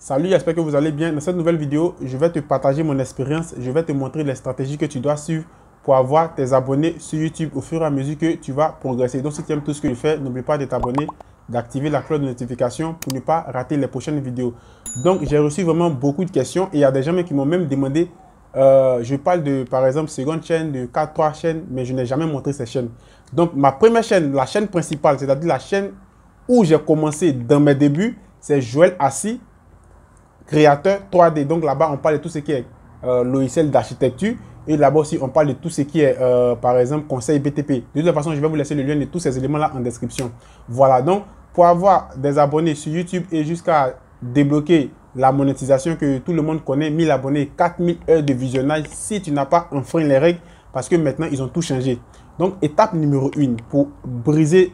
Salut, j'espère que vous allez bien. Dans cette nouvelle vidéo, je vais te partager mon expérience. Je vais te montrer les stratégies que tu dois suivre pour avoir tes abonnés sur YouTube au fur et à mesure que tu vas progresser. Donc, si tu aimes tout ce que je fais, n'oublie pas de t'abonner, d'activer la cloche de notification pour ne pas rater les prochaines vidéos. Donc, j'ai reçu vraiment beaucoup de questions et il y a des gens qui m'ont même demandé, je parle de, par exemple, seconde chaîne, de 4-3 chaînes, mais je n'ai jamais montré ces chaînes. Donc, ma première chaîne, la chaîne principale, c'est-à-dire la chaîne où j'ai commencé dans mes débuts, c'est Joël Assis, créateur 3D. Donc là-bas, on parle de tout ce qui est logiciel d'architecture. Et là-bas aussi, on parle de tout ce qui est, par exemple, conseil BTP. De toute façon, je vais vous laisser le lien de tous ces éléments-là en description. Voilà, donc, pour avoir des abonnés sur YouTube et jusqu'à débloquer la monétisation que tout le monde connaît, 1000 abonnés, 4000 heures de visionnage, si tu n'as pas enfreint les règles, parce que maintenant, ils ont tout changé. Donc, étape numéro 1, pour briser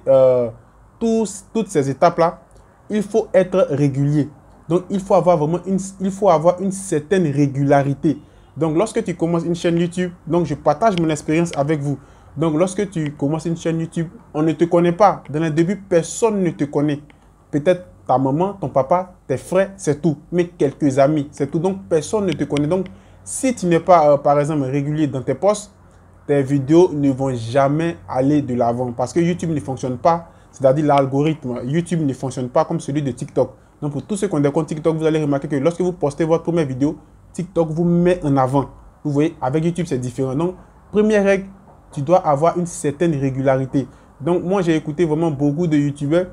toutes ces étapes-là, il faut être régulier. Donc, il faut avoir vraiment une certaine régularité. Donc, lorsque tu commences une chaîne YouTube, donc je partage mon expérience avec vous. Donc, lorsque tu commences une chaîne YouTube, on ne te connaît pas. Dans le début, personne ne te connaît. Peut-être ta maman, ton papa, tes frères, c'est tout. Mais quelques amis, c'est tout. Donc, personne ne te connaît. Donc, si tu n'es pas, par exemple, régulier dans tes posts, tes vidéos ne vont jamais aller de l'avant. Parce que YouTube ne fonctionne pas. C'est-à-dire l'algorithme YouTube ne fonctionne pas comme celui de TikTok. Donc, pour tous ceux qui ont des comptes TikTok, vous allez remarquer que lorsque vous postez votre première vidéo, TikTok vous met en avant. Vous voyez, avec YouTube, c'est différent. Donc, première règle, tu dois avoir une certaine régularité. Donc, moi, j'ai écouté vraiment beaucoup de YouTubeurs.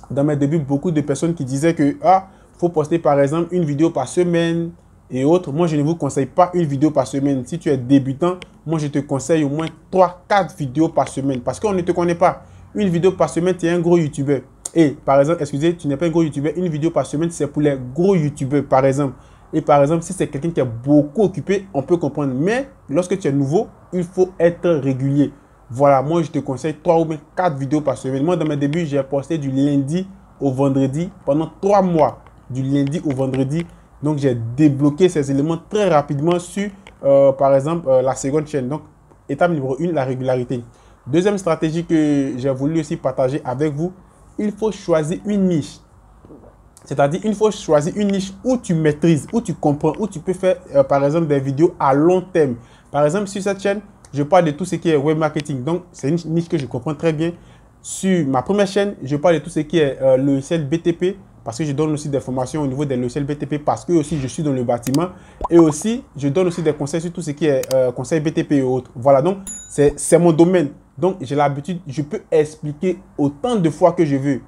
Dans mes débuts, beaucoup de personnes qui disaient que, faut poster par exemple une vidéo par semaine et autres. Moi, je ne vous conseille pas une vidéo par semaine. Si tu es débutant, moi, je te conseille au moins 3-4 vidéos par semaine parce qu'on ne te connaît pas. Une vidéo par semaine, tu es un gros YouTubeur. Et par exemple, excusez, tu n'es pas un gros YouTubeur, une vidéo par semaine, c'est pour les gros YouTubeurs, par exemple. Et par exemple, si c'est quelqu'un qui est beaucoup occupé, on peut comprendre. Mais lorsque tu es nouveau, il faut être régulier. Voilà, moi, je te conseille 3 ou même 4 vidéos par semaine. Moi, dans mes débuts, j'ai posté du lundi au vendredi pendant 3 mois. Du lundi au vendredi. Donc, j'ai débloqué ces éléments très rapidement sur, par exemple, la seconde chaîne. Donc, étape numéro 1, la régularité. Deuxième stratégie que j'ai voulu aussi partager avec vous, il faut choisir une niche. C'est-à-dire, il faut choisir une niche où tu maîtrises, où tu comprends, où tu peux faire, par exemple, des vidéos à long terme. Par exemple, sur cette chaîne, je parle de tout ce qui est web marketing. Donc, c'est une niche que je comprends très bien. Sur ma première chaîne, je parle de tout ce qui est logiciel BTP, parce que je donne aussi des formations au niveau des logiciels BTP, parce que aussi je suis dans le bâtiment. Et aussi, je donne aussi des conseils sur tout ce qui est conseil BTP et autres. Voilà, donc, c'est mon domaine. Donc, j'ai l'habitude, je peux expliquer autant de fois que je veux,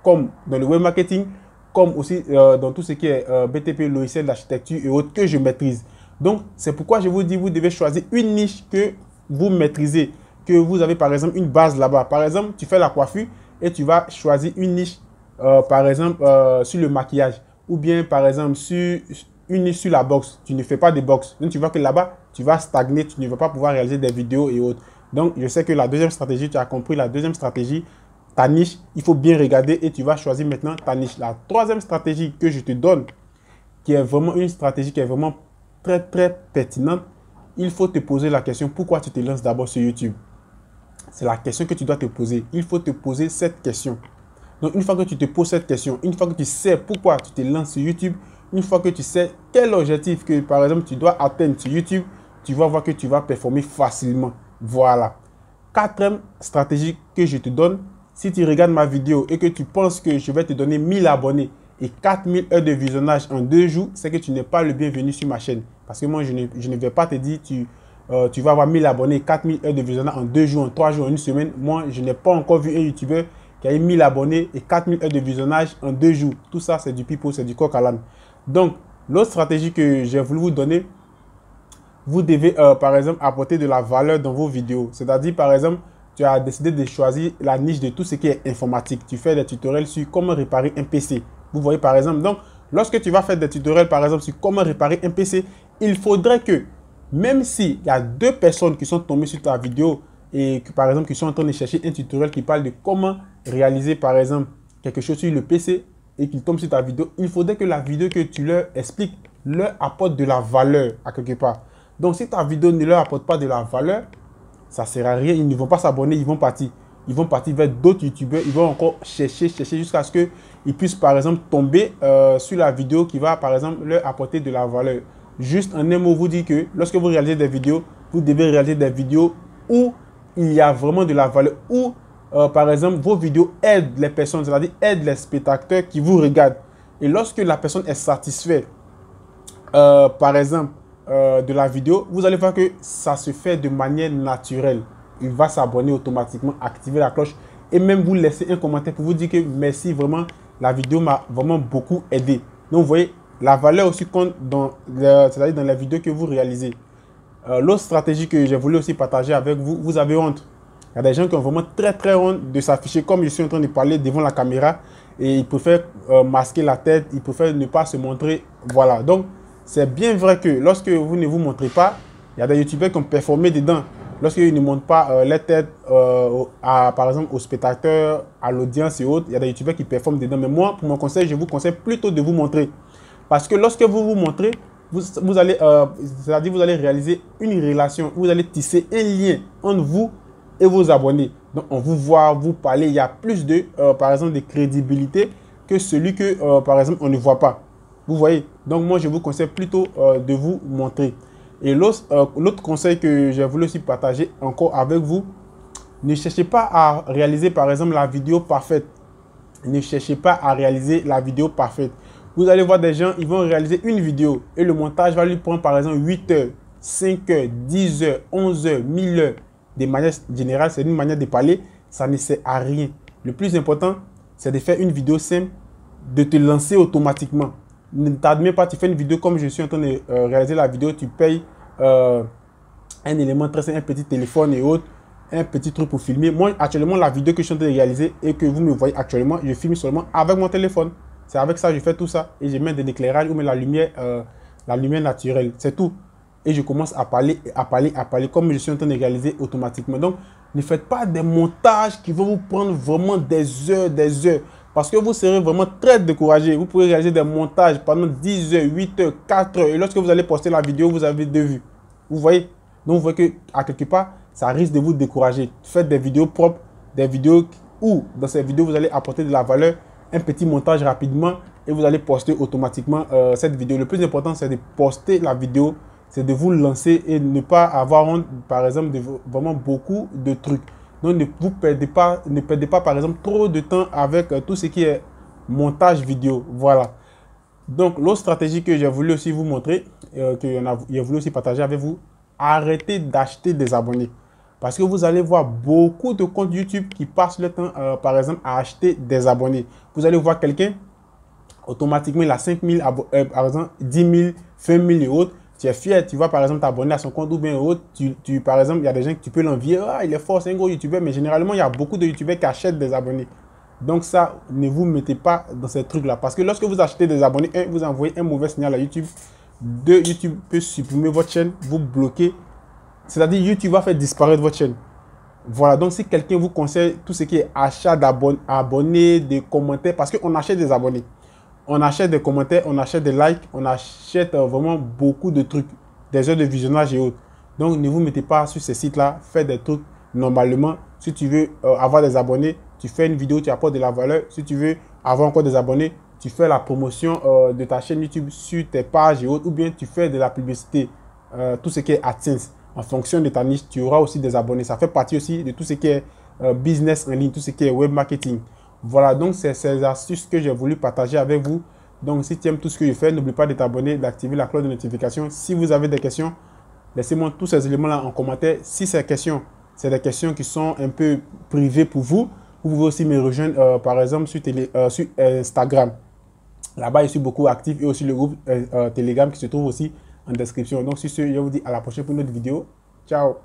comme dans le web marketing, comme aussi dans tout ce qui est BTP, logiciel d'architecture et autres que je maîtrise. Donc, c'est pourquoi je vous dis, vous devez choisir une niche que vous maîtrisez, que vous avez par exemple une base là-bas. Par exemple, tu fais la coiffure et tu vas choisir une niche, par exemple, sur le maquillage ou bien par exemple sur une niche sur la boxe. Tu ne fais pas de boxe. Donc, tu vois que là-bas, tu vas stagner, tu ne vas pas pouvoir réaliser des vidéos et autres. Donc, je sais que la deuxième stratégie, tu as compris, la deuxième stratégie, ta niche, il faut bien regarder et tu vas choisir maintenant ta niche. La troisième stratégie que je te donne, qui est vraiment une stratégie qui est vraiment très, très pertinente, il faut te poser la question, pourquoi tu te lances d'abord sur YouTube? C'est la question que tu dois te poser. Il faut te poser cette question. Donc, une fois que tu te poses cette question, une fois que tu sais pourquoi tu te lances sur YouTube, une fois que tu sais quel objectif que, par exemple, tu dois atteindre sur YouTube, tu vas voir que tu vas performer facilement. Voilà. Quatrième stratégie que je te donne, si tu regardes ma vidéo et que tu penses que je vais te donner 1000 abonnés et 4000 heures de visionnage en 2 jours, c'est que tu n'es pas le bienvenu sur ma chaîne. Parce que moi, je ne vais pas te dire, tu vas avoir 1000 abonnés, 4000 heures de visionnage en 2 jours, en 3 jours, en 1 semaine. Moi, je n'ai pas encore vu un YouTuber qui a eu 1000 abonnés et 4000 heures de visionnage en 2 jours. Tout ça, c'est du pipeau, c'est du coq à l'âne. Donc, l'autre stratégie que j'ai voulu vous donner, vous devez, par exemple, apporter de la valeur dans vos vidéos. C'est-à-dire, par exemple, tu as décidé de choisir la niche de tout ce qui est informatique. Tu fais des tutoriels sur comment réparer un PC. Vous voyez, par exemple, donc, lorsque tu vas faire des tutoriels, par exemple, sur comment réparer un PC, il faudrait que, même s'il y a 2 personnes qui sont tombées sur ta vidéo et que, par exemple, qui sont en train de chercher un tutoriel qui parle de comment réaliser, par exemple, quelque chose sur le PC et qu'ils tombent sur ta vidéo, il faudrait que la vidéo que tu leur expliques leur apporte de la valeur à quelque part. Donc, si ta vidéo ne leur apporte pas de la valeur, ça ne sert à rien. Ils ne vont pas s'abonner, ils vont partir. ils vont partir vers d'autres youtubeurs, ils vont encore chercher jusqu'à ce qu'ils puissent par exemple tomber sur la vidéo qui va par exemple leur apporter de la valeur. Juste en un mot, vous dit que lorsque vous réalisez des vidéos, vous devez réaliser des vidéos où il y a vraiment de la valeur, où par exemple vos vidéos aident les personnes, c'est-à-dire aident les spectateurs qui vous regardent. Et lorsque la personne est satisfaite, par exemple, de la vidéo, vous allez voir que ça se fait de manière naturelle. Il va s'abonner automatiquement, activer la cloche et même vous laisser un commentaire pour vous dire que merci, vraiment, la vidéo m'a vraiment beaucoup aidé. Donc, vous voyez, la valeur aussi compte c'est-à-dire dans la vidéo que vous réalisez. L'autre stratégie que j'ai voulu aussi partager avec vous, vous avez honte. Il y a des gens qui ont vraiment très honte de s'afficher comme je suis en train de parler devant la caméra et ils préfèrent masquer la tête, ils préfèrent ne pas se montrer. Voilà, donc c'est bien vrai que lorsque vous ne vous montrez pas, il y a des youtubeurs qui ont performé dedans. Lorsqu'ils ne montrent pas les têtes, par exemple, aux spectateurs, à l'audience et autres, il y a des youtubeurs qui performent dedans. Mais moi, pour mon conseil, je vous conseille plutôt de vous montrer. Parce que lorsque vous vous montrez, vous allez, c'est-à-dire vous allez réaliser une relation, vous allez tisser un lien entre vous et vos abonnés. Donc, on vous voit, vous parler, il y a plus de, par exemple, de crédibilité que celui que, par exemple, on ne voit pas. Vous voyez? Donc, moi, je vous conseille plutôt de vous montrer. Et l'autre conseil que j'ai voulu aussi partager encore avec vous, ne cherchez pas à réaliser, par exemple, la vidéo parfaite. Ne cherchez pas à réaliser la vidéo parfaite. Vous allez voir des gens, ils vont réaliser une vidéo et le montage va lui prendre, par exemple, 8 heures, 5 heures, 10 heures, 11 heures, 1000 heures. De manière générale, c'est une manière de parler, ça ne sert à rien. Le plus important, c'est de faire une vidéo simple, de te lancer automatiquement. Ne t'admets pas, tu fais une vidéo comme je suis en train de réaliser la vidéo, tu payes un élément très simple, un petit téléphone et autres, un petit truc pour filmer. Moi, actuellement, la vidéo que je suis en train de réaliser et que vous me voyez actuellement, je filme seulement avec mon téléphone. C'est avec ça que je fais tout ça. Et je mets de l'éclairage ou la lumière naturelle. C'est tout. Et je commence à parler, comme je suis en train de réaliser automatiquement. Donc, ne faites pas des montages qui vont vous prendre vraiment des heures, parce que vous serez vraiment très découragé. Vous pouvez réaliser des montages pendant 10 heures, 8 heures, 4 heures. Et lorsque vous allez poster la vidéo, vous avez 2 vues. Vous voyez? Donc, vous voyez qu'à quelque part, ça risque de vous décourager. Faites des vidéos propres, des vidéos où, dans ces vidéos, vous allez apporter de la valeur, un petit montage rapidement et vous allez poster automatiquement cette vidéo. Le plus important, c'est de poster la vidéo, c'est de vous lancer et ne pas avoir honte, par exemple, de vraiment beaucoup de trucs. Donc, ne perdez pas, par exemple, trop de temps avec tout ce qui est montage vidéo. Voilà. Donc, l'autre stratégie que j'ai voulu aussi vous montrer, que j'ai voulu aussi partager avec vous, arrêtez d'acheter des abonnés. Parce que vous allez voir beaucoup de comptes YouTube qui passent le temps, par exemple, à acheter des abonnés. Vous allez voir quelqu'un, automatiquement, il a 5 000 abonnés, par exemple, 10 000, 20 000 et autres. Tu es fier, tu vas par exemple t'abonner à son compte ou bien autre. Par exemple, il y a des gens que tu peux l'envier. Ah, il est fort, c'est un gros YouTuber. Mais généralement, il y a beaucoup de YouTubers qui achètent des abonnés. Donc ça, ne vous mettez pas dans ces trucs-là. Parce que lorsque vous achetez des abonnés, vous envoyez un mauvais signal à YouTube. YouTube peut supprimer votre chaîne, vous bloquer. C'est-à-dire, YouTube va faire disparaître votre chaîne. Voilà, donc si quelqu'un vous conseille tout ce qui est achat d'abonnés, des commentaires, parce qu'on achète des abonnés, on achète des commentaires, on achète des likes, on achète vraiment beaucoup de trucs, des heures de visionnage et autres. Donc ne vous mettez pas sur ces sites-là, faites des trucs normalement. Si tu veux avoir des abonnés, tu fais une vidéo, tu apportes de la valeur. Si tu veux avoir encore des abonnés, tu fais la promotion de ta chaîne YouTube sur tes pages et autres, ou bien tu fais de la publicité, tout ce qui est AdSense. En fonction de ta niche, tu auras aussi des abonnés. Ça fait partie aussi de tout ce qui est business en ligne, tout ce qui est web marketing. Voilà, donc c'est ces astuces que j'ai voulu partager avec vous. Donc, si tu aimes tout ce que je fais, n'oublie pas de t'abonner, d'activer la cloche de notification. Si vous avez des questions, laissez-moi tous ces éléments-là en commentaire. Si ces questions, c'est des questions qui sont un peu privées pour vous, vous pouvez aussi me rejoindre, par exemple, sur Instagram. Là-bas, je suis beaucoup actif et aussi le groupe Telegram qui se trouve aussi en description. Donc, sur ce, je vous dis à la prochaine pour une autre vidéo. Ciao!